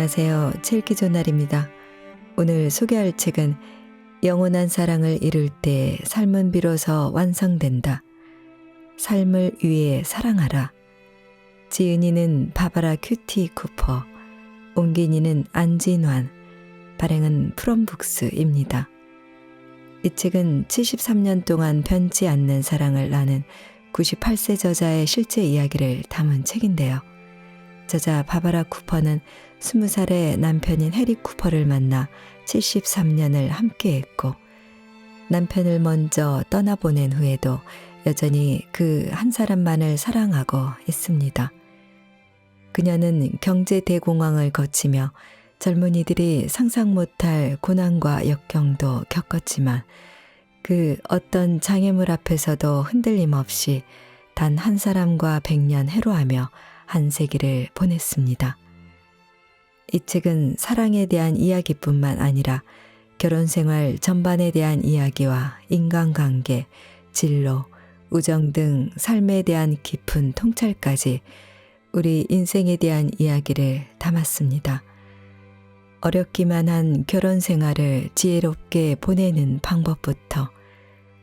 안녕하세요. 칠기조날입니다. 오늘 소개할 책은 영원한 사랑을 이룰 때 삶은 비로소 완성된다. 삶을 위해 사랑하라. 지은이는 바바라 큐티 쿠퍼, 옮긴이는 안진환, 발행은 프롬북스입니다. 이 책은 73년 동안 변치 않는 사랑을 나눈 98세 저자의 실제 이야기를 담은 책인데요. 저자 바바라 쿠퍼는 20살의 남편인 해리 쿠퍼를 만나 73년을 함께했고 남편을 먼저 떠나보낸 후에도 여전히 그 한 사람만을 사랑하고 있습니다. 그녀는 경제 대공황을 거치며 젊은이들이 상상 못할 고난과 역경도 겪었지만 그 어떤 장애물 앞에서도 흔들림 없이 단 한 사람과 100년 해로하며 한 세기를 보냈습니다. 이 책은 사랑에 대한 이야기뿐만 아니라 결혼 생활 전반에 대한 이야기와 인간관계, 진로, 우정 등 삶에 대한 깊은 통찰까지 우리 인생에 대한 이야기를 담았습니다. 어렵기만 한 결혼 생활을 지혜롭게 보내는 방법부터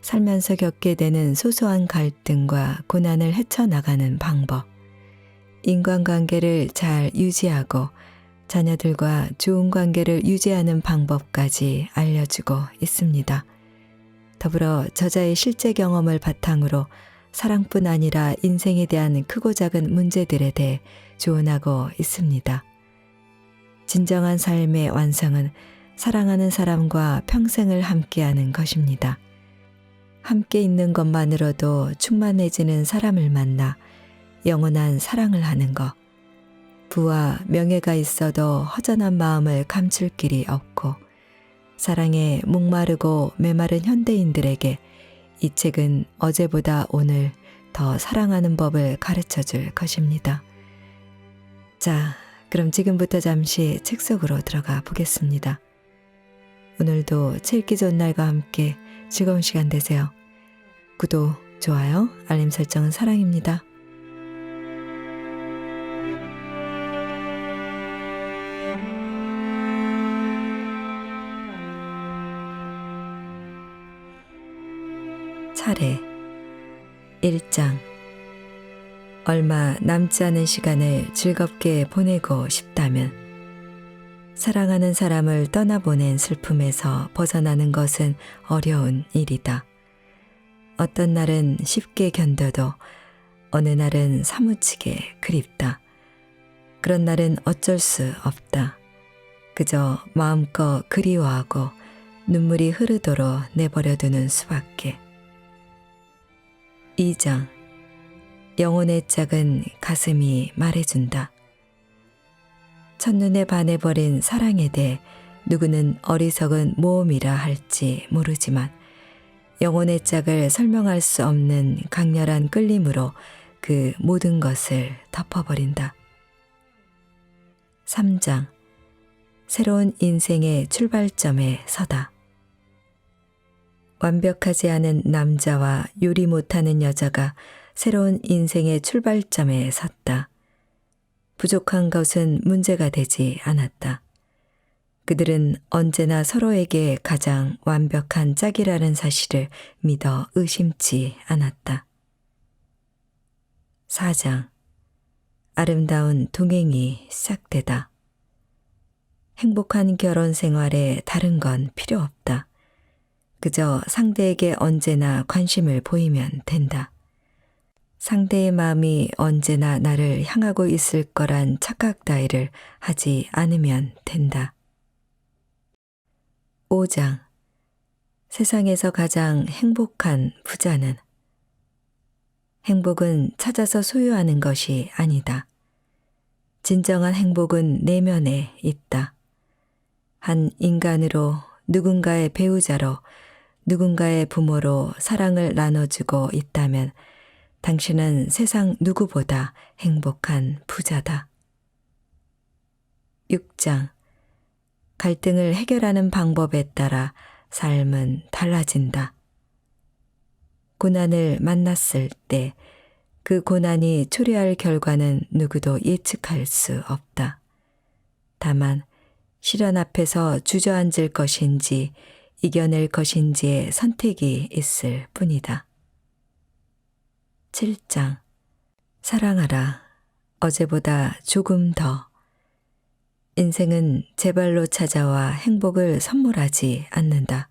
살면서 겪게 되는 소소한 갈등과 고난을 헤쳐나가는 방법, 인간관계를 잘 유지하고 자녀들과 좋은 관계를 유지하는 방법까지 알려주고 있습니다. 더불어 저자의 실제 경험을 바탕으로 사랑뿐 아니라 인생에 대한 크고 작은 문제들에 대해 조언하고 있습니다. 진정한 삶의 완성은 사랑하는 사람과 평생을 함께하는 것입니다. 함께 있는 것만으로도 충만해지는 사람을 만나 영원한 사랑을 하는 것. 부와 명예가 있어도 허전한 마음을 감출 길이 없고 사랑에 목마르고 메마른 현대인들에게 이 책은 어제보다 오늘 더 사랑하는 법을 가르쳐 줄 것입니다. 자, 그럼 지금부터 잠시 책 속으로 들어가 보겠습니다. 오늘도 책 읽기 좋은 날과 함께 즐거운 시간 되세요. 구독, 좋아요, 알림 설정은 사랑입니다. 차례 1장. 얼마 남지 않은 시간을 즐겁게 보내고 싶다면 사랑하는 사람을 떠나보낸 슬픔에서 벗어나는 것은 어려운 일이다. 어떤 날은 쉽게 견뎌도 어느 날은 사무치게 그립다. 그런 날은 어쩔 수 없다. 그저 마음껏 그리워하고 눈물이 흐르도록 내버려두는 수밖에. 2장. 영혼의 짝은 가슴이 말해준다. 첫눈에 반해버린 사랑에 대해 누구는 어리석은 모험이라 할지 모르지만 영혼의 짝을 설명할 수 없는 강렬한 끌림으로 그 모든 것을 덮어버린다. 3장. 새로운 인생의 출발점에 서다. 완벽하지 않은 남자와 요리 못하는 여자가 새로운 인생의 출발점에 섰다. 부족한 것은 문제가 되지 않았다. 그들은 언제나 서로에게 가장 완벽한 짝이라는 사실을 믿어 의심치 않았다. 4장. 아름다운 동행이 시작되다. 행복한 결혼 생활에 다른 건 필요 없다. 그저 상대에게 언제나 관심을 보이면 된다. 상대의 마음이 언제나 나를 향하고 있을 거란 착각 따위를 하지 않으면 된다. 5장. 세상에서 가장 행복한 부자는 행복은 찾아서 소유하는 것이 아니다. 진정한 행복은 내면에 있다. 한 인간으로, 누군가의 배우자로, 누군가의 부모로 사랑을 나눠주고 있다면 당신은 세상 누구보다 행복한 부자다. 6장. 갈등을 해결하는 방법에 따라 삶은 달라진다. 고난을 만났을 때 그 고난이 초래할 결과는 누구도 예측할 수 없다. 다만 시련 앞에서 주저앉을 것인지 이겨낼 것인지의 선택이 있을 뿐이다. 7장. 사랑하라. 어제보다 조금 더. 인생은 제 발로 찾아와 행복을 선물하지 않는다.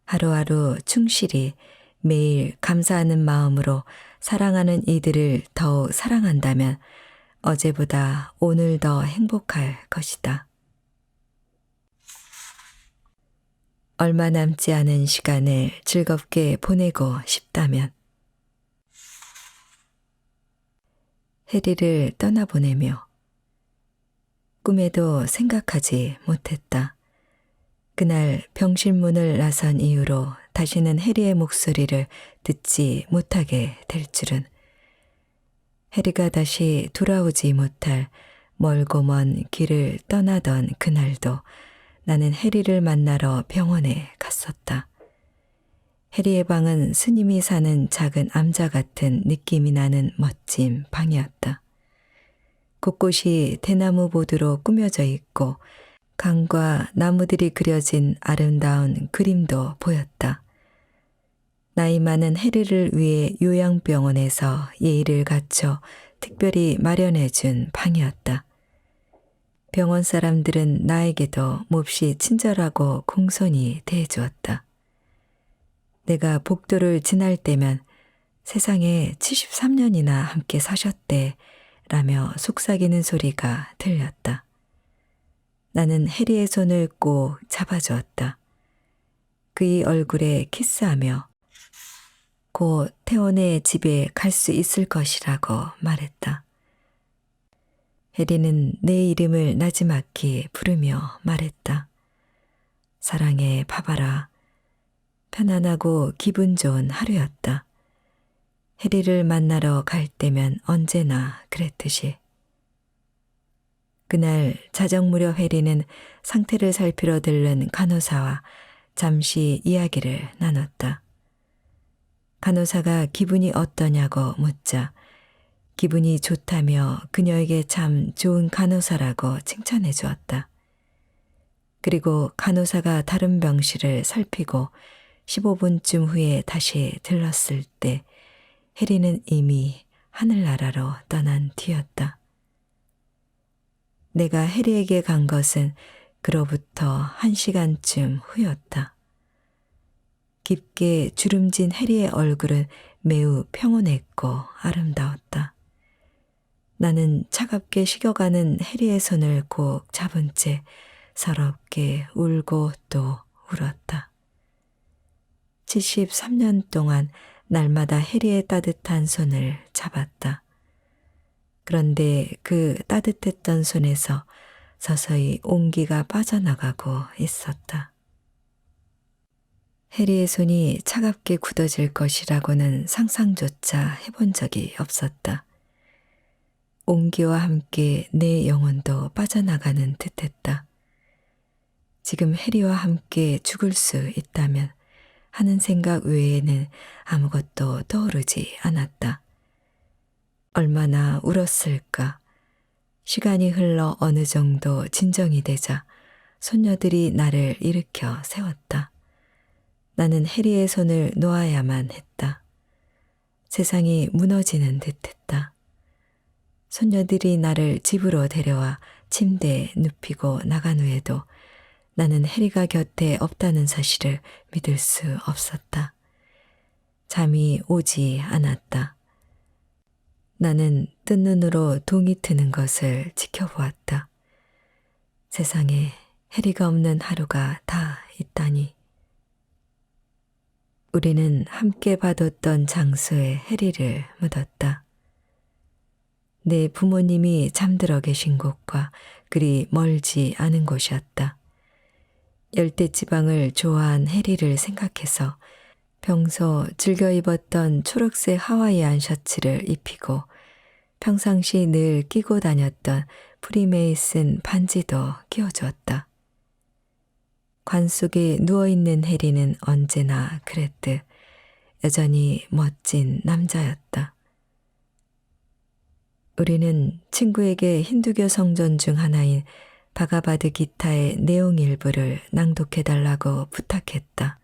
하루하루 충실히 매일 감사하는 마음으로 사랑하는 이들을 더욱 사랑한다면 어제보다 오늘 더 행복할 것이다. 얼마 남지 않은 시간을 즐겁게 보내고 싶다면 해리를 떠나보내며 꿈에도 생각하지 못했다. 그날 병실문을 나선 이후로 다시는 해리의 목소리를 듣지 못하게 될 줄은. 해리가 다시 돌아오지 못할 멀고 먼 길을 떠나던 그날도 나는 해리를 만나러 병원에 갔었다. 해리의 방은 스님이 사는 작은 암자 같은 느낌이 나는 멋진 방이었다. 곳곳이 대나무 보드로 꾸며져 있고 강과 나무들이 그려진 아름다운 그림도 보였다. 나이 많은 해리를 위해 요양병원에서 예의를 갖춰 특별히 마련해 준 방이었다. 병원 사람들은 나에게도 몹시 친절하고 공손히 대해주었다. 내가 복도를 지날 때면 세상에 73년이나 함께 사셨대 라며 속삭이는 소리가 들렸다. 나는 해리의 손을 꼭 잡아주었다. 그의 얼굴에 키스하며 곧 태원의 집에 갈 수 있을 것이라고 말했다. 해리는 내 이름을 나지막히 부르며 말했다. 사랑해 바바라. 편안하고 기분 좋은 하루였다. 해리를 만나러 갈 때면 언제나 그랬듯이. 그날 자정 무렵 해리는 상태를 살피러 들른 간호사와 잠시 이야기를 나눴다. 간호사가 기분이 어떠냐고 묻자 기분이 좋다며 그녀에게 참 좋은 간호사라고 칭찬해 주었다. 그리고 간호사가 다른 병실을 살피고 15분쯤 후에 다시 들렀을 때 해리는 이미 하늘나라로 떠난 뒤였다. 내가 해리에게 간 것은 그로부터 1시간쯤 후였다. 깊게 주름진 해리의 얼굴은 매우 평온했고 아름다웠다. 나는 차갑게 식어가는 해리의 손을 꼭 잡은 채 서럽게 울고 또 울었다. 73년 동안 날마다 해리의 따뜻한 손을 잡았다. 그런데 그 따뜻했던 손에서 서서히 온기가 빠져나가고 있었다. 해리의 손이 차갑게 굳어질 것이라고는 상상조차 해본 적이 없었다. 온기와 함께 내 영혼도 빠져나가는 듯했다. 지금 해리와 함께 죽을 수 있다면 하는 생각 외에는 아무것도 떠오르지 않았다. 얼마나 울었을까. 시간이 흘러 어느 정도 진정이 되자 손녀들이 나를 일으켜 세웠다. 나는 해리의 손을 놓아야만 했다. 세상이 무너지는 듯했다. 손녀들이 나를 집으로 데려와 침대에 눕히고 나간 후에도 나는 해리가 곁에 없다는 사실을 믿을 수 없었다. 잠이 오지 않았다. 나는 뜬 눈으로 동이 트는 것을 지켜보았다. 세상에 해리가 없는 하루가 다 있다니. 우리는 함께 봐뒀던 장소에 해리를 묻었다. 내 부모님이 잠들어 계신 곳과 그리 멀지 않은 곳이었다. 열대지방을 좋아한 해리를 생각해서 평소 즐겨 입었던 초록색 하와이안 셔츠를 입히고 평상시 늘 끼고 다녔던 프리메이슨 반지도 끼워주었다. 관 속에 누워있는 해리는 언제나 그랬듯 여전히 멋진 남자였다. 우리는 친구에게 힌두교 성전 중 하나인 바가바드 기타의 내용 일부를 낭독해달라고 부탁했다.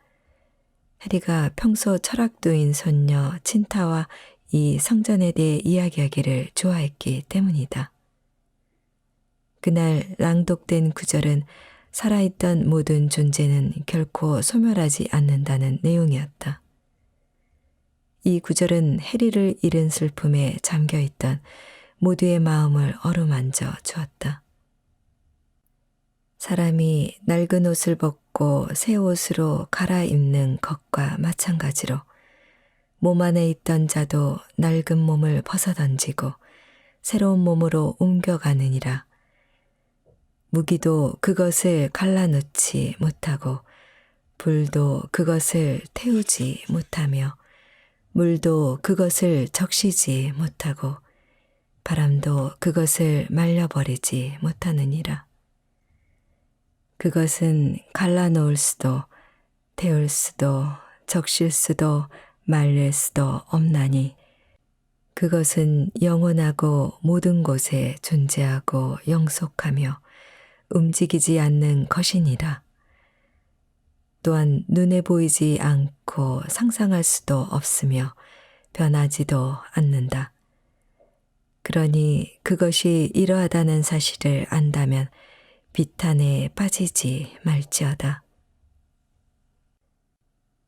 해리가 평소 철학도인 손녀 친타와 이 성전에 대해 이야기하기를 좋아했기 때문이다. 그날 낭독된 구절은 살아있던 모든 존재는 결코 소멸하지 않는다는 내용이었다. 이 구절은 해리를 잃은 슬픔에 잠겨있던 모두의 마음을 어루만져 주었다. 사람이 낡은 옷을 벗고 새 옷으로 갈아입는 것과 마찬가지로 몸 안에 있던 자도 낡은 몸을 벗어던지고 새로운 몸으로 옮겨가느니라. 무기도 그것을 갈라놓지 못하고 불도 그것을 태우지 못하며 물도 그것을 적시지 못하고 바람도 그것을 말려버리지 못하느니라. 그것은 갈라놓을 수도 태울 수도 적실 수도 말릴 수도 없나니 그것은 영원하고 모든 곳에 존재하고 영속하며 움직이지 않는 것이니라. 또한 눈에 보이지 않고 상상할 수도 없으며 변하지도 않는다. 그러니 그것이 이러하다는 사실을 안다면 비탄에 빠지지 말지어다.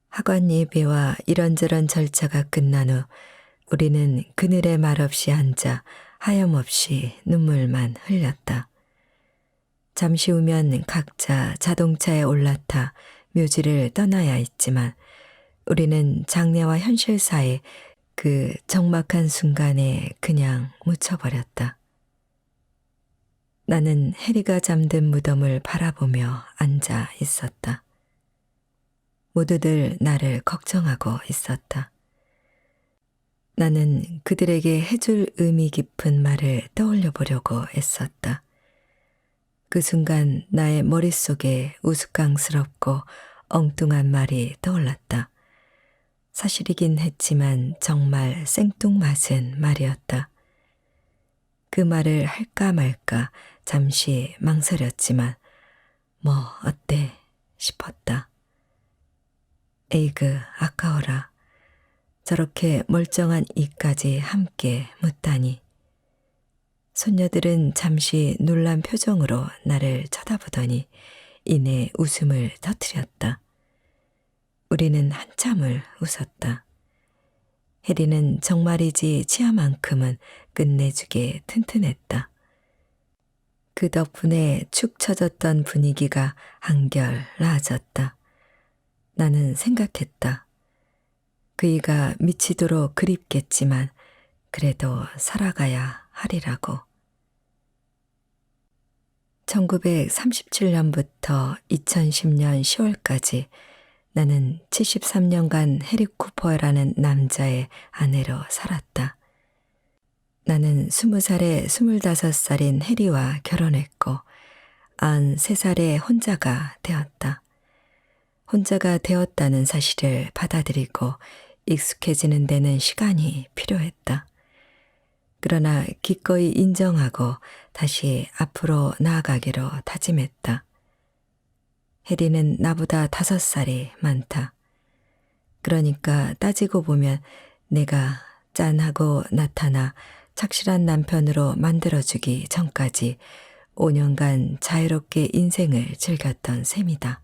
학원 예배와 이런저런 절차가 끝난 후 우리는 그늘에 말없이 앉아 하염없이 눈물만 흘렸다. 잠시 후면 각자 자동차에 올라타 묘지를 떠나야 했지만 우리는 장래와 현실 사이 그 적막한 순간에 그냥 묻혀버렸다. 나는 해리가 잠든 무덤을 바라보며 앉아 있었다. 모두들 나를 걱정하고 있었다. 나는 그들에게 해줄 의미 깊은 말을 떠올려 보려고 애썼다. 그 순간 나의 머릿속에 우스꽝스럽고 엉뚱한 말이 떠올랐다. 사실이긴 했지만 정말 생뚱맞은 말이었다. 그 말을 할까 말까 잠시 망설였지만 뭐 어때 싶었다. 에이그 아까워라. 저렇게 멀쩡한 이까지 함께 묻다니. 손녀들은 잠시 놀란 표정으로 나를 쳐다보더니 이내 웃음을 터뜨렸다. 우리는 한참을 웃었다. 해리는 정말이지 치아만큼은 끝내주게 튼튼했다. 그 덕분에 축 처졌던 분위기가 한결 나아졌다. 나는 생각했다. 그이가 미치도록 그립겠지만 그래도 살아가야 하리라고. 1937년부터 2010년 10월까지 나는 73년간 해리 쿠퍼라는 남자의 아내로 살았다. 나는 20살에 25살인 해리와 결혼했고 93살에 혼자가 되었다. 혼자가 되었다는 사실을 받아들이고 익숙해지는 데는 시간이 필요했다. 그러나 기꺼이 인정하고 다시 앞으로 나아가기로 다짐했다. 해리는 나보다 5살이 많다. 그러니까 따지고 보면 내가 짠하고 나타나 착실한 남편으로 만들어주기 전까지 5년간 자유롭게 인생을 즐겼던 셈이다.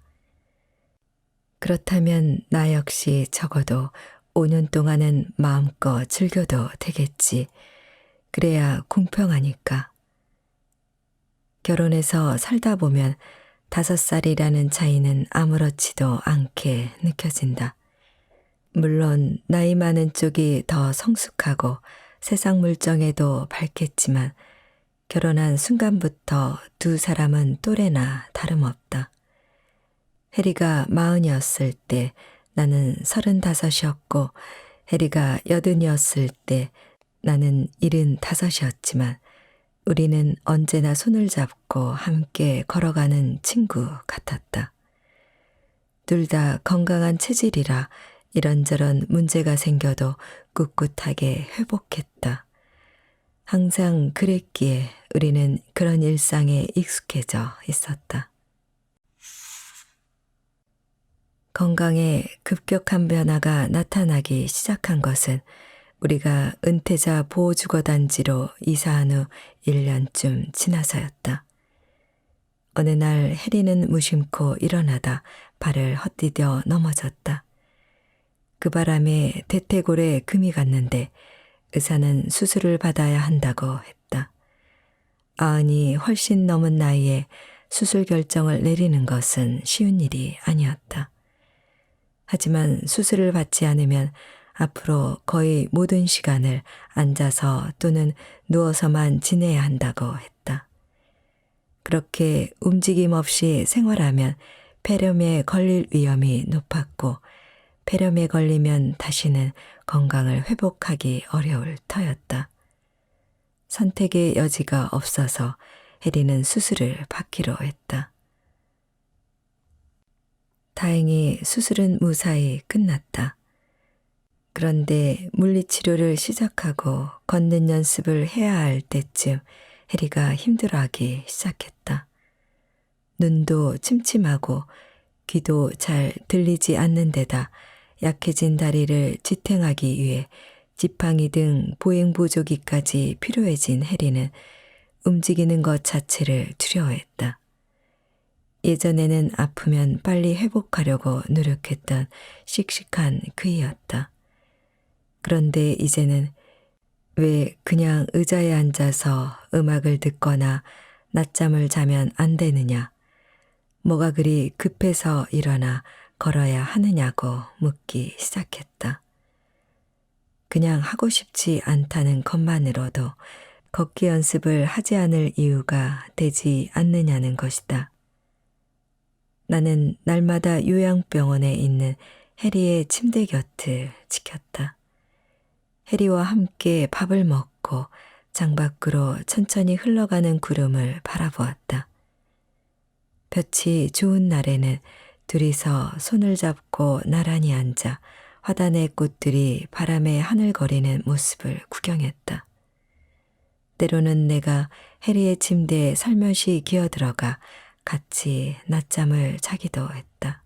그렇다면 나 역시 적어도 5년 동안은 마음껏 즐겨도 되겠지. 그래야 공평하니까. 결혼해서 살다 보면 5살이라는 차이는 아무렇지도 않게 느껴진다. 물론 나이 많은 쪽이 더 성숙하고 세상 물정에도 밝겠지만 결혼한 순간부터 두 사람은 또래나 다름없다. 해리가 40이었을 때 나는 35이었고 해리가 80이었을 때 나는 75이었지만 우리는 언제나 손을 잡고 함께 걸어가는 친구 같았다. 둘 다 건강한 체질이라 이런저런 문제가 생겨도 꿋꿋하게 회복했다. 항상 그랬기에 우리는 그런 일상에 익숙해져 있었다. 건강에 급격한 변화가 나타나기 시작한 것은 우리가 은퇴자 보호주거단지로 이사한 후 1년쯤 지나서였다. 어느 날 해리는 무심코 일어나다 발을 헛디뎌 넘어졌다. 그 바람에 대퇴골에 금이 갔는데 의사는 수술을 받아야 한다고 했다. 90이 훨씬 넘은 나이에 수술 결정을 내리는 것은 쉬운 일이 아니었다. 하지만 수술을 받지 않으면 앞으로 거의 모든 시간을 앉아서 또는 누워서만 지내야 한다고 했다. 그렇게 움직임 없이 생활하면 폐렴에 걸릴 위험이 높았고 폐렴에 걸리면 다시는 건강을 회복하기 어려울 터였다. 선택의 여지가 없어서 해리는 수술을 받기로 했다. 다행히 수술은 무사히 끝났다. 그런데 물리치료를 시작하고 걷는 연습을 해야 할 때쯤 해리가 힘들어하기 시작했다. 눈도 침침하고 귀도 잘 들리지 않는 데다 약해진 다리를 지탱하기 위해 지팡이 등 보행보조기까지 필요해진 해리는 움직이는 것 자체를 두려워했다. 예전에는 아프면 빨리 회복하려고 노력했던 씩씩한 그이였다. 그런데 이제는 왜 그냥 의자에 앉아서 음악을 듣거나 낮잠을 자면 안 되느냐, 뭐가 그리 급해서 일어나 걸어야 하느냐고 묻기 시작했다. 그냥 하고 싶지 않다는 것만으로도 걷기 연습을 하지 않을 이유가 되지 않느냐는 것이다. 나는 날마다 요양병원에 있는 해리의 침대 곁을 지켰다. 해리와 함께 밥을 먹고 창밖으로 천천히 흘러가는 구름을 바라보았다. 볕이 좋은 날에는 둘이서 손을 잡고 나란히 앉아 화단의 꽃들이 바람에 하늘거리는 모습을 구경했다. 때로는 내가 해리의 침대에 살며시 기어들어가 같이 낮잠을 자기도 했다.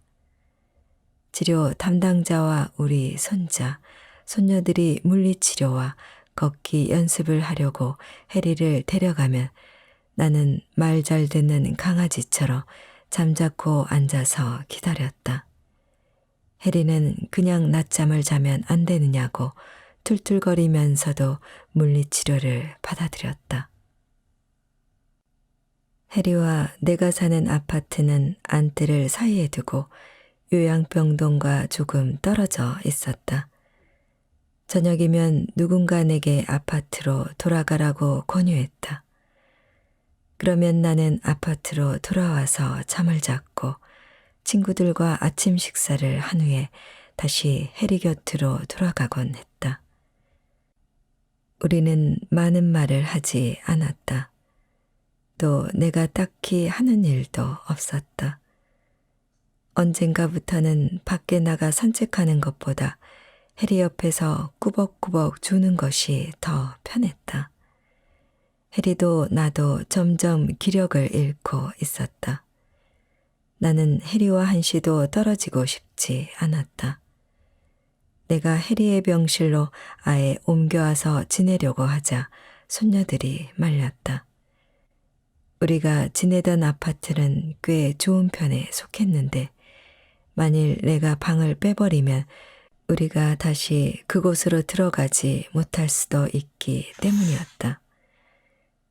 치료 담당자와 우리 손자, 손녀들이 물리치료와 걷기 연습을 하려고 해리를 데려가면 나는 말 잘 듣는 강아지처럼 잠자코 앉아서 기다렸다. 해리는 그냥 낮잠을 자면 안 되느냐고 툴툴거리면서도 물리치료를 받아들였다. 해리와 내가 사는 아파트는 안뜰을 사이에 두고 요양병동과 조금 떨어져 있었다. 저녁이면 누군가 내게 아파트로 돌아가라고 권유했다. 그러면 나는 아파트로 돌아와서 잠을 잤고 친구들과 아침 식사를 한 후에 다시 해리 곁으로 돌아가곤 했다. 우리는 많은 말을 하지 않았다. 또 내가 딱히 하는 일도 없었다. 언젠가부터는 밖에 나가 산책하는 것보다 해리 옆에서 꾸벅꾸벅 주는 것이 더 편했다. 해리도 나도 점점 기력을 잃고 있었다. 나는 해리와 한시도 떨어지고 싶지 않았다. 내가 해리의 병실로 아예 옮겨와서 지내려고 하자 손녀들이 말렸다. 우리가 지내던 아파트는 꽤 좋은 편에 속했는데 만일 내가 방을 빼버리면 우리가 다시 그곳으로 들어가지 못할 수도 있기 때문이었다.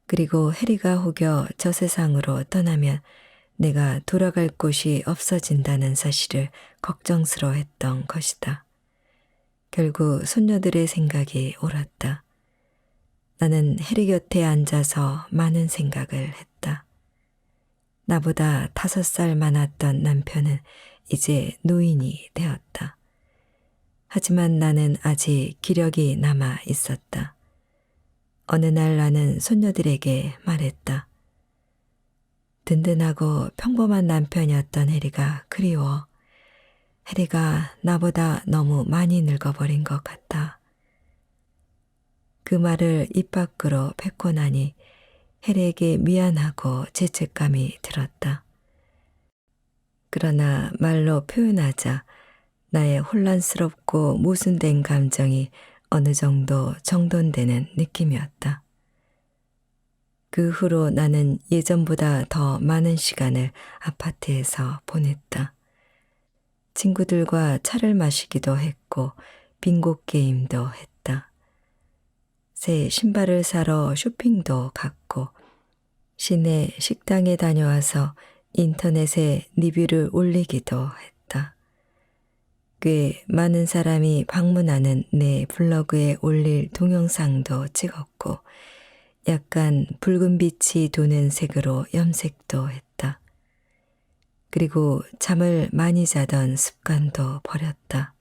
그리고 해리가 혹여 저 세상으로 떠나면 내가 돌아갈 곳이 없어진다는 사실을 걱정스러워했던 것이다. 결국 손녀들의 생각이 옳았다. 나는 해리 곁에 앉아서 많은 생각을 했다. 나보다 5살 많았던 남편은 이제 노인이 되었다. 하지만 나는 아직 기력이 남아 있었다. 어느 날 나는 손녀들에게 말했다. 든든하고 평범한 남편이었던 해리가 그리워. 해리가 나보다 너무 많이 늙어버린 것 같다. 그 말을 입 밖으로 뱉고 나니 해리에게 미안하고 죄책감이 들었다. 그러나 말로 표현하자 나의 혼란스럽고 모순된 감정이 어느 정도 정돈되는 느낌이었다. 그 후로 나는 예전보다 더 많은 시간을 아파트에서 보냈다. 친구들과 차를 마시기도 했고 빙고 게임도 했다. 새 신발을 사러 쇼핑도 갔고 시내 식당에 다녀와서 인터넷에 리뷰를 올리기도 했다. 꽤 많은 사람이 방문하는 내 블로그에 올릴 동영상도 찍었고 약간 붉은 빛이 도는 색으로 염색도 했다. 그리고 잠을 많이 자던 습관도 버렸다.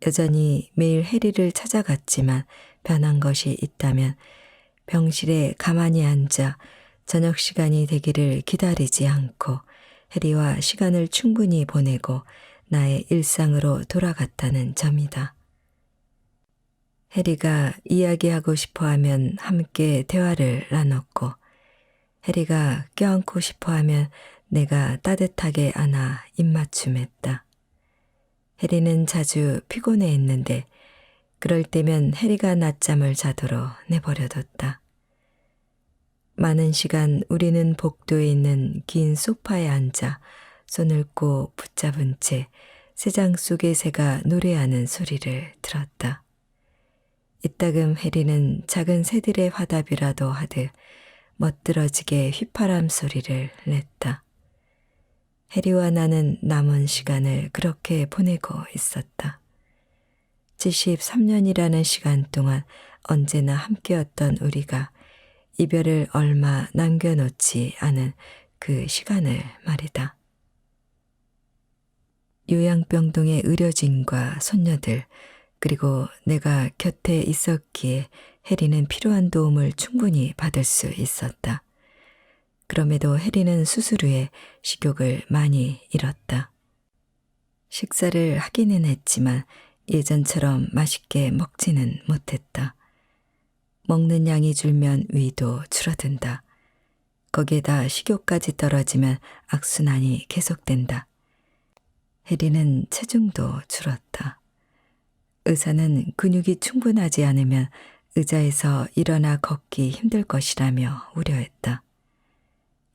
여전히 매일 해리를 찾아갔지만 변한 것이 있다면 병실에 가만히 앉아 저녁 시간이 되기를 기다리지 않고 해리와 시간을 충분히 보내고 나의 일상으로 돌아갔다는 점이다. 해리가 이야기하고 싶어하면 함께 대화를 나눴고 해리가 껴안고 싶어하면 내가 따뜻하게 안아 입맞춤했다. 해리는 자주 피곤해했는데 그럴 때면 해리가 낮잠을 자도록 내버려뒀다. 많은 시간 우리는 복도에 있는 긴 소파에 앉아 손을 꼭 붙잡은 채 새장 속의 새가 노래하는 소리를 들었다. 이따금 해리는 작은 새들의 화답이라도 하듯 멋들어지게 휘파람 소리를 냈다. 해리와 나는 남은 시간을 그렇게 보내고 있었다. 73년이라는 시간 동안 언제나 함께였던 우리가 이별을 얼마 남겨놓지 않은 그 시간을 말이다. 요양병동의 의료진과 손녀들 그리고 내가 곁에 있었기에 해리는 필요한 도움을 충분히 받을 수 있었다. 그럼에도 해리는 수술 후에 식욕을 많이 잃었다. 식사를 하기는 했지만 예전처럼 맛있게 먹지는 못했다. 먹는 양이 줄면 위도 줄어든다. 거기에다 식욕까지 떨어지면 악순환이 계속된다. 해리는 체중도 줄었다. 의사는 근육이 충분하지 않으면 의자에서 일어나 걷기 힘들 것이라며 우려했다.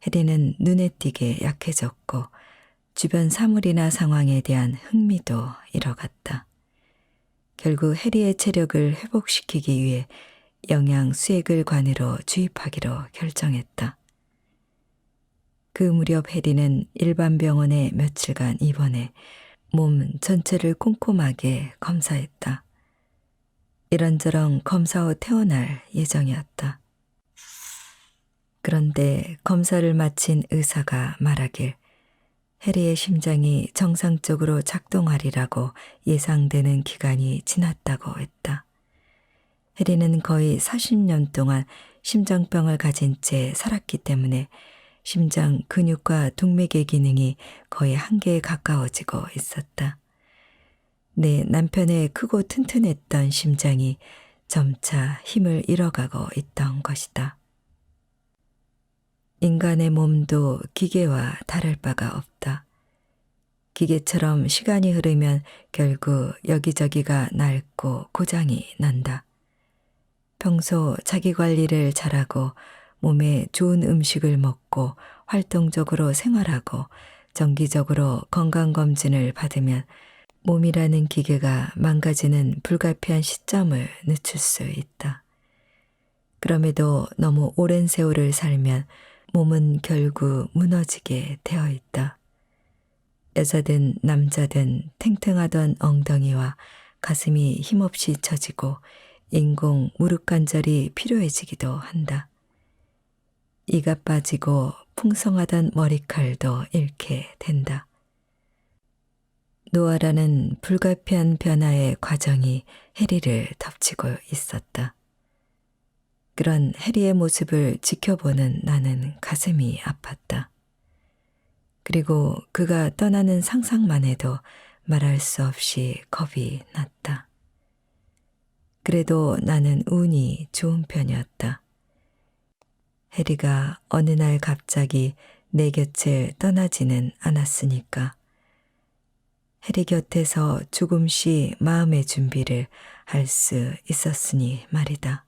해리는 눈에 띄게 약해졌고 주변 사물이나 상황에 대한 흥미도 잃어갔다. 결국 해리의 체력을 회복시키기 위해 영양 수액을 관으로 주입하기로 결정했다. 그 무렵 해리는 일반 병원에 며칠간 입원해 몸 전체를 꼼꼼하게 검사했다. 이런저런 검사 후 퇴원할 예정이었다. 그런데 검사를 마친 의사가 말하길 해리의 심장이 정상적으로 작동하리라고 예상되는 기간이 지났다고 했다. 해리는 거의 40년 동안 심장병을 가진 채 살았기 때문에 심장 근육과 동맥의 기능이 거의 한계에 가까워지고 있었다. 내 남편의 크고 튼튼했던 심장이 점차 힘을 잃어가고 있던 것이다. 인간의 몸도 기계와 다를 바가 없다. 기계처럼 시간이 흐르면 결국 여기저기가 낡고 고장이 난다. 평소 자기 관리를 잘하고 몸에 좋은 음식을 먹고 활동적으로 생활하고 정기적으로 건강검진을 받으면 몸이라는 기계가 망가지는 불가피한 시점을 늦출 수 있다. 그럼에도 너무 오랜 세월을 살면 몸은 결국 무너지게 되어 있다. 여자든 남자든 탱탱하던 엉덩이와 가슴이 힘없이 처지고 인공 무릎 관절이 필요해지기도 한다. 이가 빠지고 풍성하던 머리칼도 잃게 된다. 노화라는 불가피한 변화의 과정이 해리를 덮치고 있었다. 그런 해리의 모습을 지켜보는 나는 가슴이 아팠다. 그리고 그가 떠나는 상상만 해도 말할 수 없이 겁이 났다. 그래도 나는 운이 좋은 편이었다. 해리가 어느 날 갑자기 내 곁을 떠나지는 않았으니까. 해리 곁에서 조금씩 마음의 준비를 할 수 있었으니 말이다.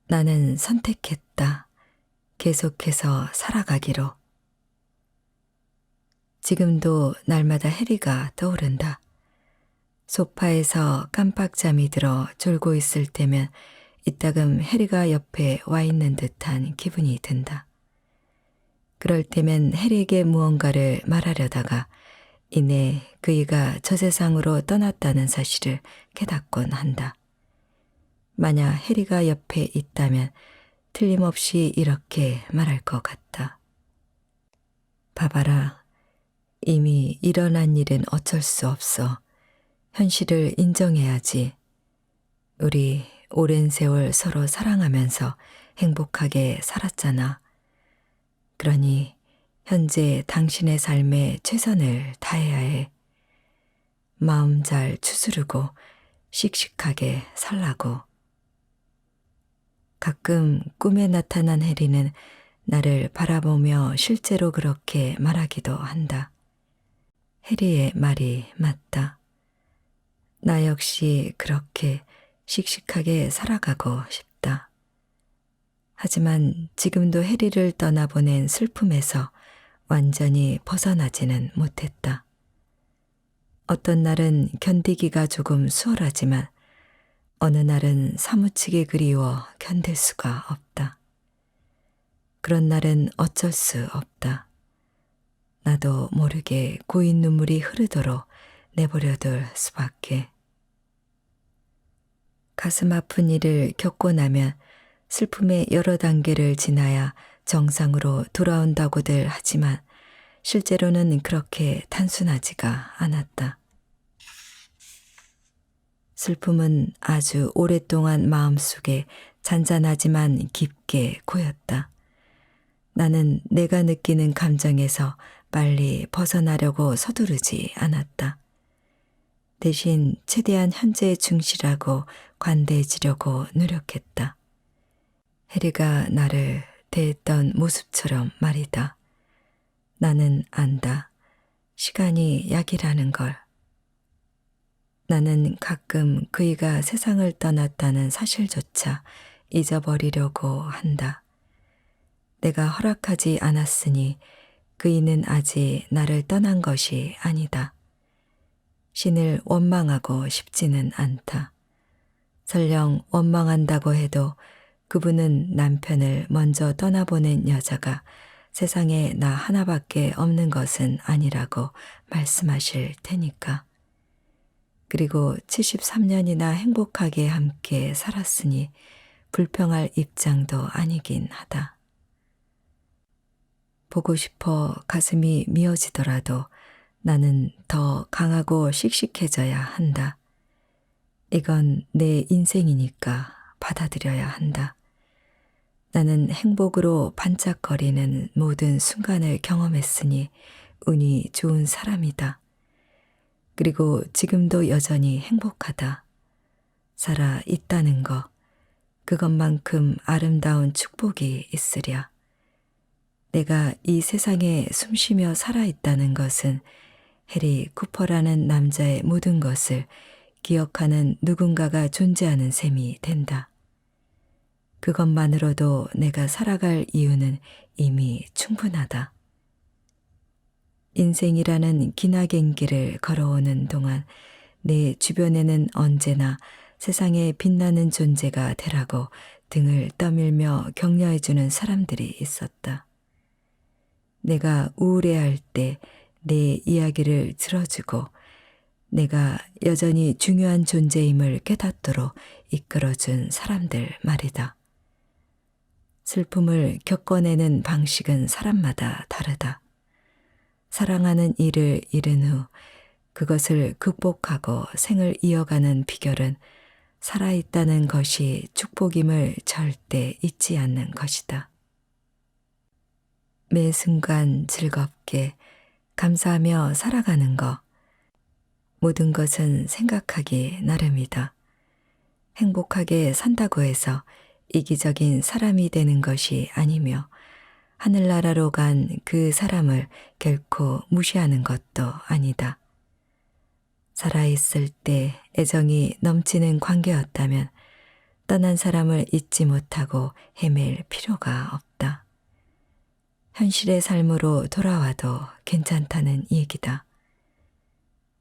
나는 선택했다. 계속해서 살아가기로. 지금도 날마다 해리가 떠오른다. 소파에서 깜빡잠이 들어 졸고 있을 때면 이따금 해리가 옆에 와 있는 듯한 기분이 든다. 그럴 때면 해리에게 무언가를 말하려다가 이내 그이가 저 세상으로 떠났다는 사실을 깨닫곤 한다. 만약 해리가 옆에 있다면 틀림없이 이렇게 말할 것 같다. 봐봐라. 이미 일어난 일은 어쩔 수 없어. 현실을 인정해야지. 우리 오랜 세월 서로 사랑하면서 행복하게 살았잖아. 그러니 현재 당신의 삶에 최선을 다해야 해. 마음 잘 추스르고 씩씩하게 살라고. 가끔 꿈에 나타난 해리는 나를 바라보며 실제로 그렇게 말하기도 한다. 해리의 말이 맞다. 나 역시 그렇게 씩씩하게 살아가고 싶다. 하지만 지금도 해리를 떠나보낸 슬픔에서 완전히 벗어나지는 못했다. 어떤 날은 견디기가 조금 수월하지만 어느 날은 사무치게 그리워 견딜 수가 없다. 그런 날은 어쩔 수 없다. 나도 모르게 고인 눈물이 흐르도록 내버려둘 수밖에. 가슴 아픈 일을 겪고 나면 슬픔의 여러 단계를 지나야 정상으로 돌아온다고들 하지만 실제로는 그렇게 단순하지가 않았다. 슬픔은 아주 오랫동안 마음속에 잔잔하지만 깊게 고였다. 나는 내가 느끼는 감정에서 빨리 벗어나려고 서두르지 않았다. 대신 최대한 현재에 충실하고 관대해지려고 노력했다. 해리가 나를 대했던 모습처럼 말이다. 나는 안다. 시간이 약이라는 걸. 나는 가끔 그이가 세상을 떠났다는 사실조차 잊어버리려고 한다. 내가 허락하지 않았으니 그이는 아직 나를 떠난 것이 아니다. 신을 원망하고 싶지는 않다. 설령 원망한다고 해도 그분은 남편을 먼저 떠나보낸 여자가 세상에 나 하나밖에 없는 것은 아니라고 말씀하실 테니까. 그리고 73년이나 행복하게 함께 살았으니 불평할 입장도 아니긴 하다. 보고 싶어 가슴이 미어지더라도 나는 더 강하고 씩씩해져야 한다. 이건 내 인생이니까 받아들여야 한다. 나는 행복으로 반짝거리는 모든 순간을 경험했으니 운이 좋은 사람이다. 그리고 지금도 여전히 행복하다. 살아 있다는 것, 그것만큼 아름다운 축복이 있으랴. 내가 이 세상에 숨쉬며 살아있다는 것은 해리 쿠퍼라는 남자의 모든 것을 기억하는 누군가가 존재하는 셈이 된다. 그것만으로도 내가 살아갈 이유는 이미 충분하다. 인생이라는 기나긴 길을 걸어오는 동안 내 주변에는 언제나 세상에 빛나는 존재가 되라고 등을 떠밀며 격려해주는 사람들이 있었다. 내가 우울해할 때 내 이야기를 들어주고 내가 여전히 중요한 존재임을 깨닫도록 이끌어준 사람들 말이다. 슬픔을 겪어내는 방식은 사람마다 다르다. 사랑하는 이를 잃은 후 그것을 극복하고 생을 이어가는 비결은 살아있다는 것이 축복임을 절대 잊지 않는 것이다. 매 순간 즐겁게 감사하며 살아가는 것, 모든 것은 생각하기 나름이다. 행복하게 산다고 해서 이기적인 사람이 되는 것이 아니며 하늘나라로 간 그 사람을 결코 무시하는 것도 아니다. 살아있을 때 애정이 넘치는 관계였다면 떠난 사람을 잊지 못하고 헤맬 필요가 없다. 현실의 삶으로 돌아와도 괜찮다는 얘기다.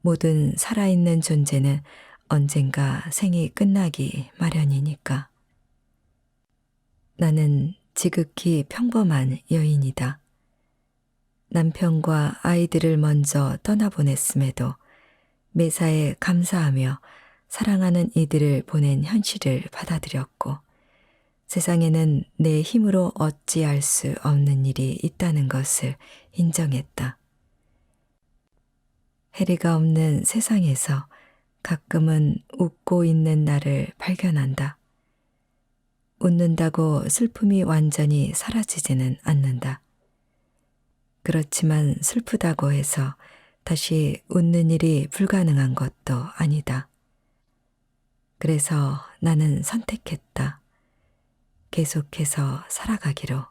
모든 살아있는 존재는 언젠가 생이 끝나기 마련이니까. 나는 지극히 평범한 여인이다. 남편과 아이들을 먼저 떠나보냈음에도 매사에 감사하며 사랑하는 이들을 보낸 현실을 받아들였고 세상에는 내 힘으로 어찌할 수 없는 일이 있다는 것을 인정했다. 해리가 없는 세상에서 가끔은 웃고 있는 나를 발견한다. 웃는다고 슬픔이 완전히 사라지지는 않는다. 그렇지만 슬프다고 해서 다시 웃는 일이 불가능한 것도 아니다. 그래서 나는 선택했다. 계속해서 살아가기로.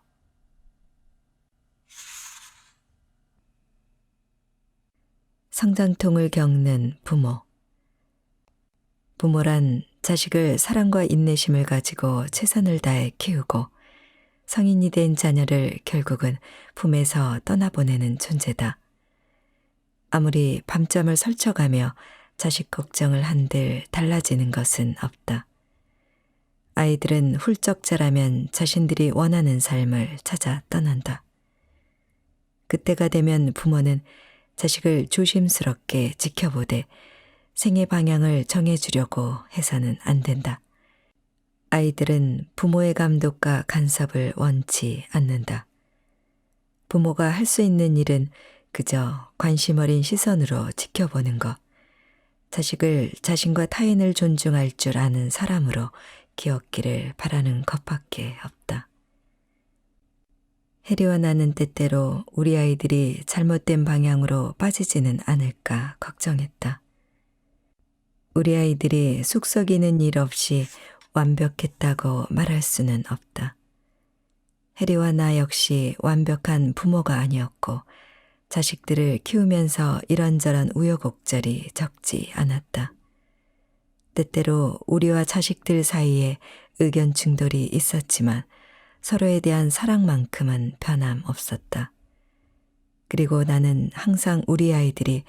성장통을 겪는 부모. 부모란 자식을 사랑과 인내심을 가지고 최선을 다해 키우고 성인이 된 자녀를 결국은 품에서 떠나보내는 존재다. 아무리 밤잠을 설쳐가며 자식 걱정을 한들 달라지는 것은 없다. 아이들은 훌쩍 자라면 자신들이 원하는 삶을 찾아 떠난다. 그때가 되면 부모는 자식을 조심스럽게 지켜보되 생애 방향을 정해주려고 해서는 안 된다. 아이들은 부모의 감독과 간섭을 원치 않는다. 부모가 할 수 있는 일은 그저 관심 어린 시선으로 지켜보는 것, 자식을 자신과 타인을 존중할 줄 아는 사람으로 키웠기를 바라는 것밖에 없다. 해리와 나는 때때로 우리 아이들이 잘못된 방향으로 빠지지는 않을까 걱정했다. 우리 아이들이 속썩이는 일 없이 완벽했다고 말할 수는 없다. 해리와 나 역시 완벽한 부모가 아니었고 자식들을 키우면서 이런저런 우여곡절이 적지 않았다. 때때로 우리와 자식들 사이에 의견 충돌이 있었지만 서로에 대한 사랑만큼은 변함없었다. 그리고 나는 항상 우리 아이들이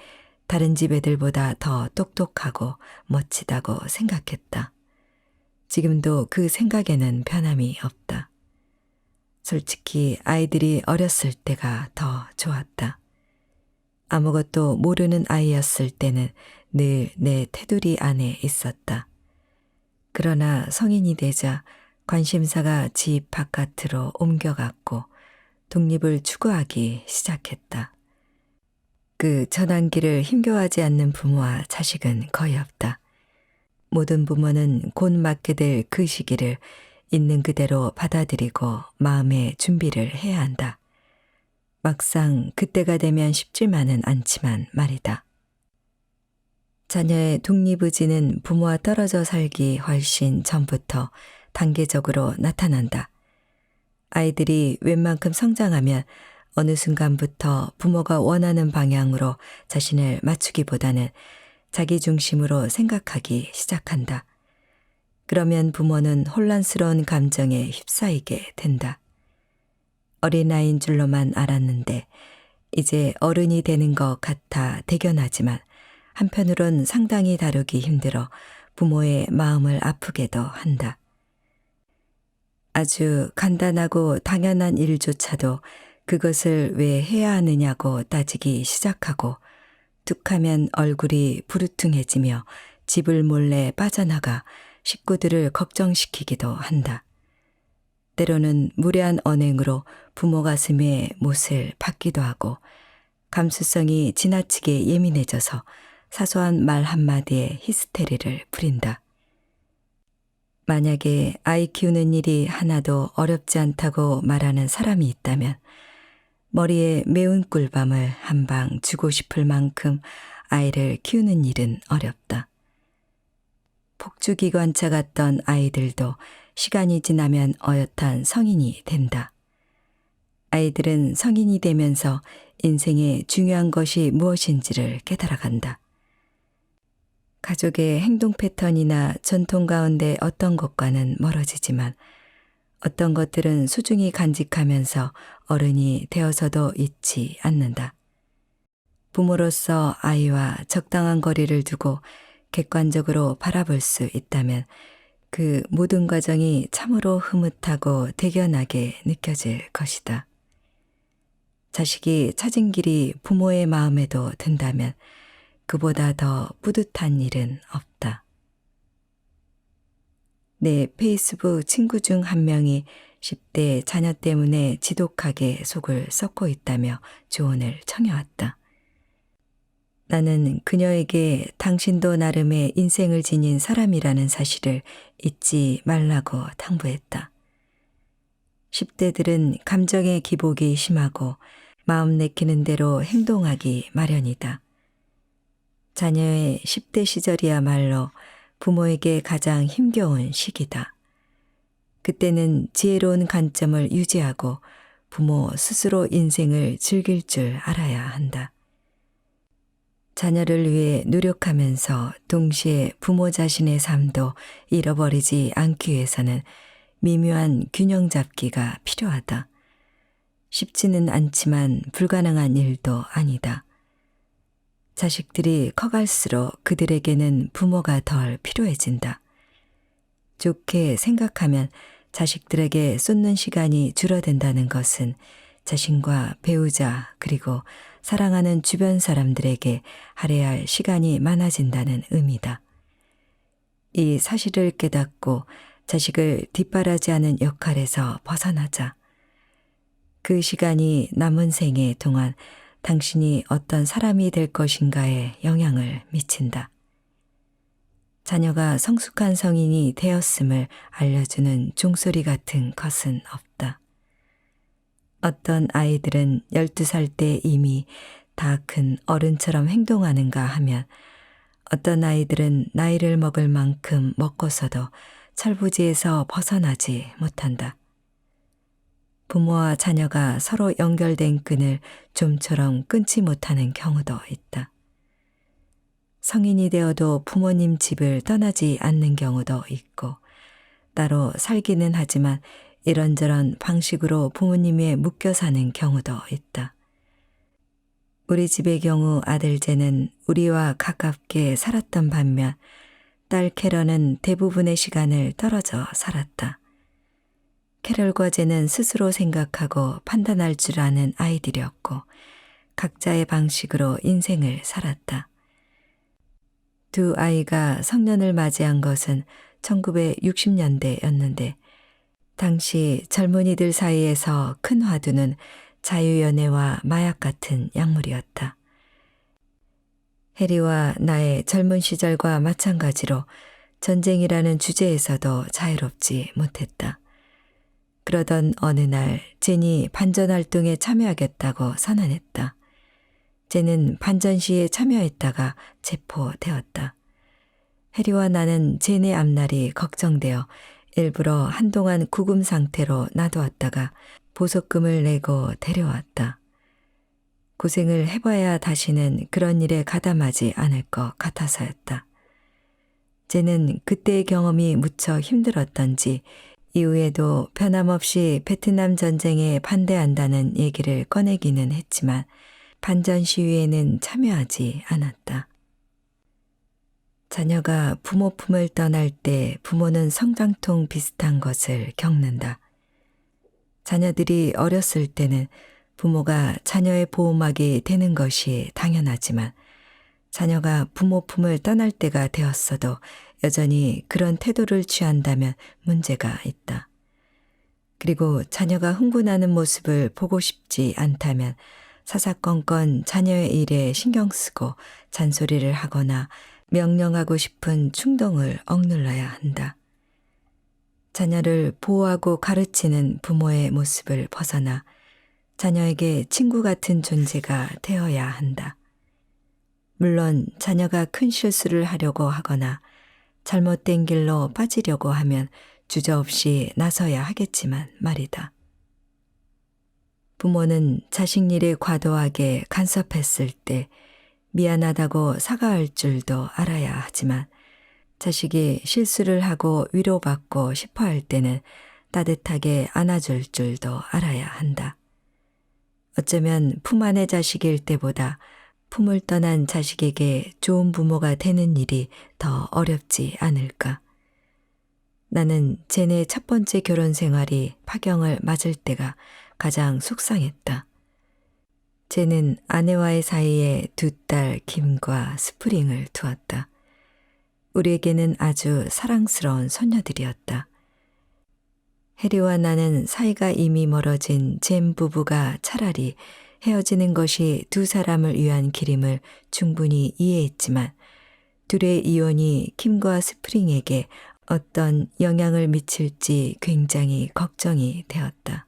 다른 집 애들보다 더 똑똑하고 멋지다고 생각했다. 지금도 그 생각에는 변함이 없다. 솔직히 아이들이 어렸을 때가 더 좋았다. 아무것도 모르는 아이였을 때는 늘 내 테두리 안에 있었다. 그러나 성인이 되자 관심사가 집 바깥으로 옮겨갔고 독립을 추구하기 시작했다. 그 전환기를 힘겨워하지 않는 부모와 자식은 거의 없다. 모든 부모는 곧 맞게 될 그 시기를 있는 그대로 받아들이고 마음의 준비를 해야 한다. 막상 그때가 되면 쉽지만은 않지만 말이다. 자녀의 독립의지는 부모와 떨어져 살기 훨씬 전부터 단계적으로 나타난다. 아이들이 웬만큼 성장하면 어느 순간부터 부모가 원하는 방향으로 자신을 맞추기보다는 자기 중심으로 생각하기 시작한다. 그러면 부모는 혼란스러운 감정에 휩싸이게 된다. 어린아이인 줄로만 알았는데 이제 어른이 되는 것 같아 대견하지만 한편으론 상당히 다루기 힘들어 부모의 마음을 아프게도 한다. 아주 간단하고 당연한 일조차도 그것을 왜 해야 하느냐고 따지기 시작하고 툭하면 얼굴이 부르퉁해지며 집을 몰래 빠져나가 식구들을 걱정시키기도 한다. 때로는 무례한 언행으로 부모 가슴에 못을 박기도 하고 감수성이 지나치게 예민해져서 사소한 말 한마디에 히스테리를 부린다. 만약에 아이 키우는 일이 하나도 어렵지 않다고 말하는 사람이 있다면 머리에 매운 꿀밤을 한 방 주고 싶을 만큼 아이를 키우는 일은 어렵다. 폭주기관차 같던 아이들도 시간이 지나면 어엿한 성인이 된다. 아이들은 성인이 되면서 인생의 중요한 것이 무엇인지를 깨달아간다. 가족의 행동 패턴이나 전통 가운데 어떤 것과는 멀어지지만 어떤 것들은 소중히 간직하면서 어른이 되어서도 잊지 않는다. 부모로서 아이와 적당한 거리를 두고 객관적으로 바라볼 수 있다면 그 모든 과정이 참으로 흐뭇하고 대견하게 느껴질 것이다. 자식이 찾은 길이 부모의 마음에도 든다면 그보다 더 뿌듯한 일은 없다. 내 페이스북 친구 중 한 명이 10대 자녀 때문에 지독하게 속을 썩고 있다며 조언을 청해왔다. 나는 그녀에게 당신도 나름의 인생을 지닌 사람이라는 사실을 잊지 말라고 당부했다. 10대들은 감정의 기복이 심하고 마음 내키는 대로 행동하기 마련이다. 자녀의 10대 시절이야말로 부모에게 가장 힘겨운 시기다. 그때는 지혜로운 관점을 유지하고 부모 스스로 인생을 즐길 줄 알아야 한다. 자녀를 위해 노력하면서 동시에 부모 자신의 삶도 잃어버리지 않기 위해서는 미묘한 균형 잡기가 필요하다. 쉽지는 않지만 불가능한 일도 아니다. 자식들이 커갈수록 그들에게는 부모가 덜 필요해진다. 좋게 생각하면 자식들에게 쏟는 시간이 줄어든다는 것은 자신과 배우자 그리고 사랑하는 주변 사람들에게 할애할 시간이 많아진다는 의미다. 이 사실을 깨닫고 자식을 뒷바라지하는 역할에서 벗어나자. 그 시간이 남은 생애 동안 당신이 어떤 사람이 될 것인가에 영향을 미친다. 자녀가 성숙한 성인이 되었음을 알려주는 종소리 같은 것은 없다. 어떤 아이들은 12살 때 이미 다 큰 어른처럼 행동하는가 하면 어떤 아이들은 나이를 먹을 만큼 먹고서도 철부지에서 벗어나지 못한다. 부모와 자녀가 서로 연결된 끈을 좀처럼 끊지 못하는 경우도 있다. 성인이 되어도 부모님 집을 떠나지 않는 경우도 있고 따로 살기는 하지만 이런저런 방식으로 부모님에 묶여 사는 경우도 있다. 우리 집의 경우 아들 제는 우리와 가깝게 살았던 반면 딸 캐럴은 대부분의 시간을 떨어져 살았다. 캐럴과 제는 스스로 생각하고 판단할 줄 아는 아이들이었고 각자의 방식으로 인생을 살았다. 두 아이가 성년을 맞이한 것은 1960년대였는데 당시 젊은이들 사이에서 큰 화두는 자유연애와 마약 같은 약물이었다. 해리와 나의 젊은 시절과 마찬가지로 전쟁이라는 주제에서도 자유롭지 못했다. 그러던 어느 날 젠이 반전활동에 참여하겠다고 선언했다. 젠은 반전시에 참여했다가 체포되었다. 해리와 나는 젠의 앞날이 걱정되어 일부러 한동안 구금 상태로 놔두었다가 보석금을 내고 데려왔다. 고생을 해봐야 다시는 그런 일에 가담하지 않을 것 같아서였다. 젠은 그때의 경험이 무척 힘들었던지 이후에도 변함없이 베트남 전쟁에 반대한다는 얘기를 꺼내기는 했지만 반전 시위에는 참여하지 않았다. 자녀가 부모 품을 떠날 때 부모는 성장통 비슷한 것을 겪는다. 자녀들이 어렸을 때는 부모가 자녀의 보호막이 되는 것이 당연하지만 자녀가 부모 품을 떠날 때가 되었어도 여전히 그런 태도를 취한다면 문제가 있다. 그리고 자녀가 흥분하는 모습을 보고 싶지 않다면 사사건건 자녀의 일에 신경 쓰고 잔소리를 하거나 명령하고 싶은 충동을 억눌러야 한다. 자녀를 보호하고 가르치는 부모의 모습을 벗어나 자녀에게 친구 같은 존재가 되어야 한다. 물론 자녀가 큰 실수를 하려고 하거나 잘못된 길로 빠지려고 하면 주저없이 나서야 하겠지만 말이다. 부모는 자식 일에 과도하게 간섭했을 때 미안하다고 사과할 줄도 알아야 하지만 자식이 실수를 하고 위로받고 싶어 할 때는 따뜻하게 안아줄 줄도 알아야 한다. 어쩌면 품 안의 자식일 때보다 품을 떠난 자식에게 좋은 부모가 되는 일이 더 어렵지 않을까. 나는 제네 첫 번째 결혼 생활이 파경을 맞을 때가 가장 속상했다. 쟤는 아내와의 사이에 두 딸 김과 스프링을 두었다. 우리에게는 아주 사랑스러운 손녀들이었다. 해리와 나는 사이가 이미 멀어진 젠 부부가 차라리 헤어지는 것이 두 사람을 위한 길임을 충분히 이해했지만 둘의 이혼이 킴과 스프링에게 어떤 영향을 미칠지 굉장히 걱정이 되었다.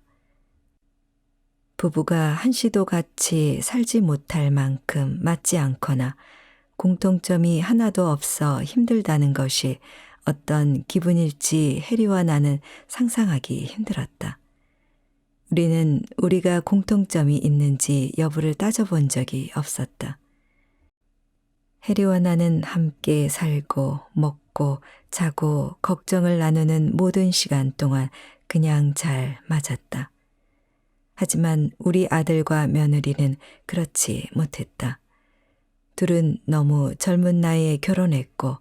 부부가 한시도 같이 살지 못할 만큼 맞지 않거나 공통점이 하나도 없어 힘들다는 것이 어떤 기분일지 해리와 나는 상상하기 힘들었다. 우리는 우리가 공통점이 있는지 여부를 따져본 적이 없었다. 해리와 나는 함께 살고 먹고 자고 걱정을 나누는 모든 시간 동안 그냥 잘 맞았다. 하지만 우리 아들과 며느리는 그렇지 못했다. 둘은 너무 젊은 나이에 결혼했고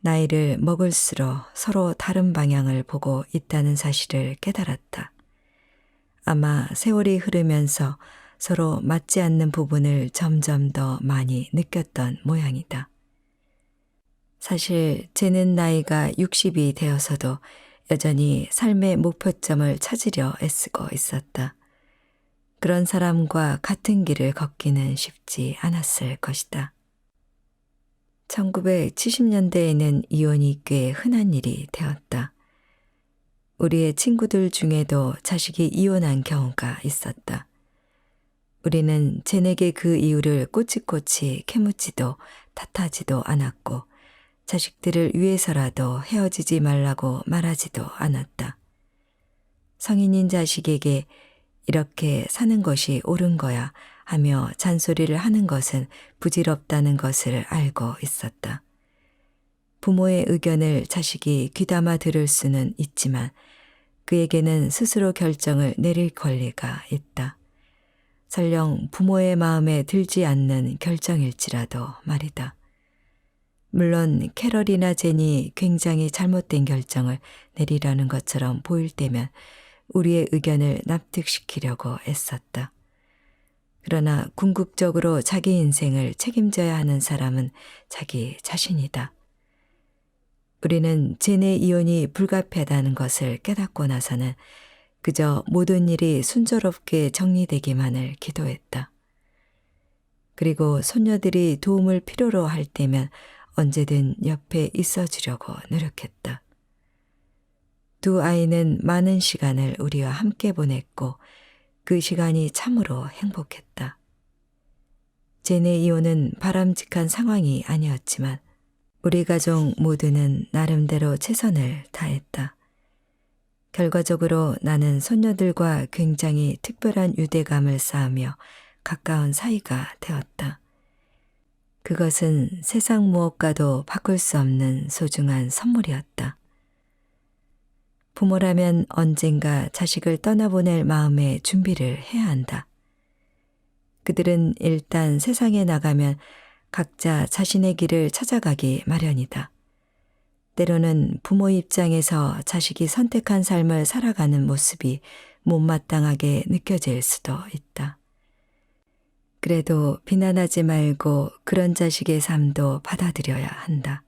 나이를 먹을수록 서로 다른 방향을 보고 있다는 사실을 깨달았다. 아마 세월이 흐르면서 서로 맞지 않는 부분을 점점 더 많이 느꼈던 모양이다. 사실 쟤는 나이가 60이 되어서도 여전히 삶의 목표점을 찾으려 애쓰고 있었다. 그런 사람과 같은 길을 걷기는 쉽지 않았을 것이다. 1970년대에는 이혼이 꽤 흔한 일이 되었다. 우리의 친구들 중에도 자식이 이혼한 경우가 있었다. 우리는 쟤네게 그 이유를 꼬치꼬치 캐묻지도 탓하지도 않았고 자식들을 위해서라도 헤어지지 말라고 말하지도 않았다. 성인인 자식에게 이렇게 사는 것이 옳은 거야 하며 잔소리를 하는 것은 부질없다는 것을 알고 있었다. 부모의 의견을 자식이 귀담아 들을 수는 있지만 그에게는 스스로 결정을 내릴 권리가 있다. 설령 부모의 마음에 들지 않는 결정일지라도 말이다. 물론 캐럴이나 젠이 굉장히 잘못된 결정을 내리려는 것처럼 보일 때면 우리의 의견을 납득시키려고 애썼다. 그러나 궁극적으로 자기 인생을 책임져야 하는 사람은 자기 자신이다. 우리는 젠의 이혼이 불가피하다는 것을 깨닫고 나서는 그저 모든 일이 순조롭게 정리되기만을 기도했다. 그리고 손녀들이 도움을 필요로 할 때면 언제든 옆에 있어주려고 노력했다. 두 아이는 많은 시간을 우리와 함께 보냈고 그 시간이 참으로 행복했다. 젠의 이혼은 바람직한 상황이 아니었지만 우리 가족 모두는 나름대로 최선을 다했다. 결과적으로 나는 손녀들과 굉장히 특별한 유대감을 쌓으며 가까운 사이가 되었다. 그것은 세상 무엇과도 바꿀 수 없는 소중한 선물이었다. 부모라면 언젠가 자식을 떠나보낼 마음의 준비를 해야 한다. 그들은 일단 세상에 나가면 각자 자신의 길을 찾아가기 마련이다. 때로는 부모 입장에서 자식이 선택한 삶을 살아가는 모습이 못마땅하게 느껴질 수도 있다. 그래도 비난하지 말고 그런 자식의 삶도 받아들여야 한다.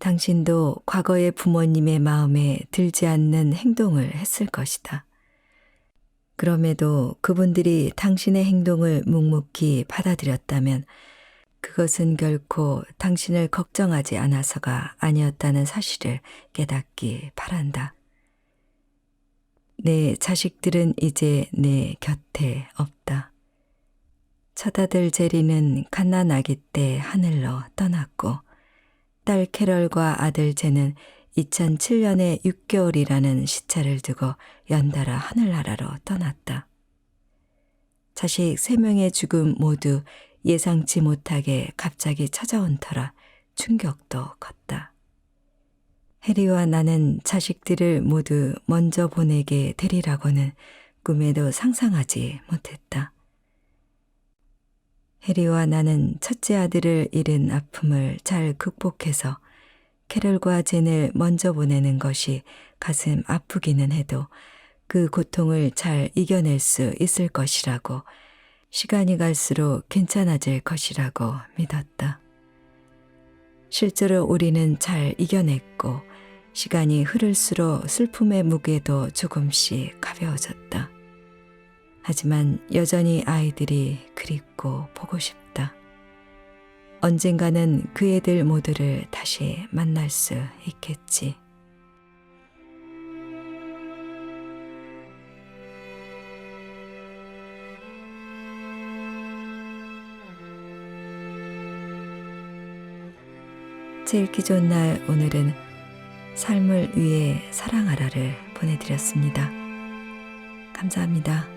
당신도 과거의 부모님의 마음에 들지 않는 행동을 했을 것이다. 그럼에도 그분들이 당신의 행동을 묵묵히 받아들였다면 그것은 결코 당신을 걱정하지 않아서가 아니었다는 사실을 깨닫기 바란다. 내 자식들은 이제 내 곁에 없다. 맏아들 제리는 갓난 아기 때 하늘로 떠났고 딸 캐럴과 아들 제는 2007년에 6개월이라는 시차를 두고 연달아 하늘나라로 떠났다. 자식 3명의 죽음 모두 예상치 못하게 갑자기 찾아온 터라 충격도 컸다. 해리와 나는 자식들을 모두 먼저 보내게 되리라고는 꿈에도 상상하지 못했다. 해리와 나는 첫째 아들을 잃은 아픔을 잘 극복해서 캐럴과 젠을 먼저 보내는 것이 가슴 아프기는 해도 그 고통을 잘 이겨낼 수 있을 것이라고, 시간이 갈수록 괜찮아질 것이라고 믿었다. 실제로 우리는 잘 이겨냈고 시간이 흐를수록 슬픔의 무게도 조금씩 가벼워졌다. 하지만 여전히 아이들이 그립고 보고 싶다. 언젠가는 그 애들 모두를 다시 만날 수 있겠지. 제 읽기 좋은 날, 오늘은 삶을 위해 사랑하라를 보내드렸습니다. 감사합니다.